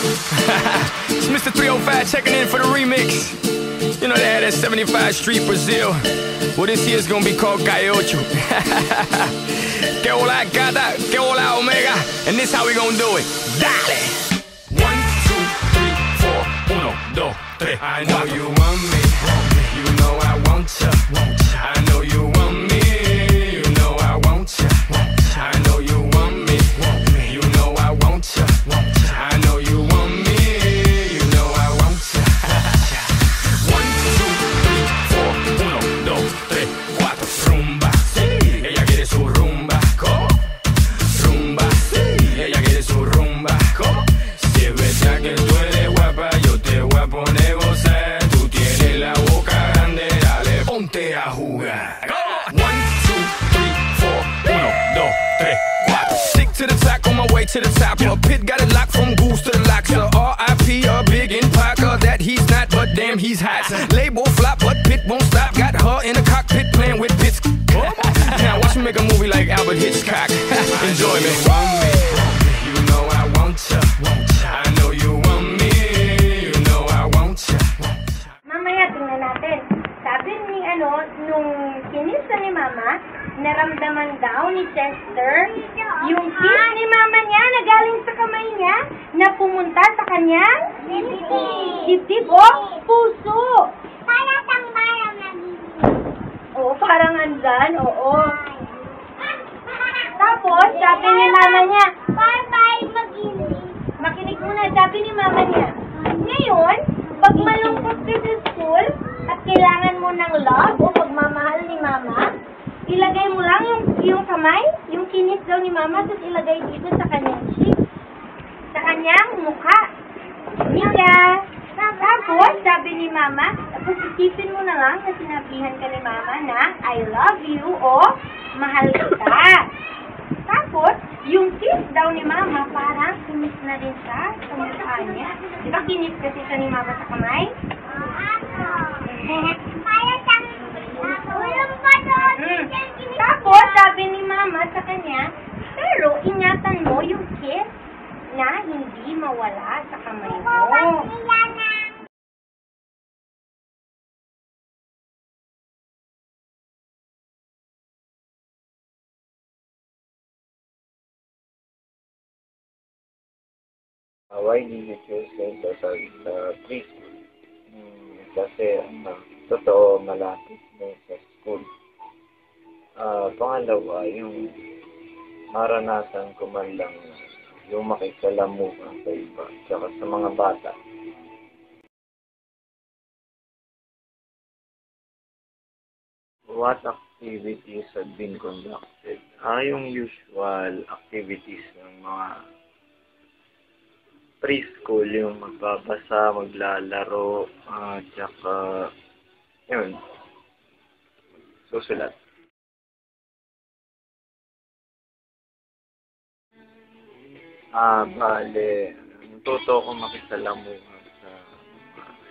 It's Mr. 305 checking in for the remix. You know they had that 75 Street Brazil. Well, this year's gonna be called Calle Ocho. Que hola gata, que hola omega. And this how we gonna do it. Dale! 1, 2, 3, 4, 1, 2, 3. I know you want me. You know I want ya. I know you want me. You know I want ya. I know you want me. You know I want ya. I know you want me. You know I want ya. 1, 2, 3, 4, 1, 2, 3, 4. Rumba, sí. Ella quiere su rumba. ¿Cómo? Rumba, sí. Ella quiere su rumba. ¿Cómo? Si es verdad que tú eres guapa, yo te voy a poner gozar. Tú tienes la boca grande, dale, ponte a jugar. 1, 2, 3, 4, 1, 2, 3, 4. Stick to the track on my way to the top. A pit got it locked from goose to the locks. R.I.P. a big in Parker that he's not, but damn he's hot. Label flop, but Pit won't stop. Got her in the cockpit playing with Pitts. Now watch me make a movie like Albert Hitchcock. Enjoy me. You know I want ya. I know you want me. You know I want ya. Mamaya tingnan natin. Sabi ni nung kinisa ni Mama, naramdaman daw ni Chester yung kiss ni Mama niya na galing sa kamay niya na pumunta sa kanyang dibdib o puso. Para tang parang nagiging. Oo, parang andyan, oo. Tapos, sabi ni Mama niya, Bye-bye, makinig. makinig muna, sabi ni Mama niya, ngayon, pag malungkot ka sa school at kailangan mo ng love o pagmamahal ni Mama, ilagay mo lang yung kamay, yung kinis daw ni Mama, tapos ilagay dito sa kanyang cheek, sa kanyang mukha. Mika! Tapos, sabi ni Mama, tapos isipin mo na lang na sinabihan ka ni Mama na I love you o mahal kita. Tapos, yung kiss daw ni Mama, parang kinis na din siya sa mukha niya. Di ba kinis kasi siya ni Mama sa kamay? Para tang ulam pa doon. Tapos, sabi ni Mama sa kanya, pero ingatan mo yung kiss na hindi mawala sa kamay mo. Why did you choose Lento sa preschool? Kasi totoo malapit na sa school. Pangalawa, yung maranasan ko man lang yung makisalamuha sa iba, tsaka sa mga bata. What activities have been conducted? Yung usual activities ng mga preschool, yung magbabasa, maglalaro, tsaka, yun, susulat. Bale, natuto ko makisalamuha sa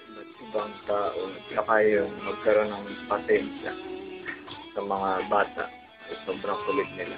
iba't ibang tao, tsaka yung magkaroon ng pasensya sa mga bata, sobrang kulit nila.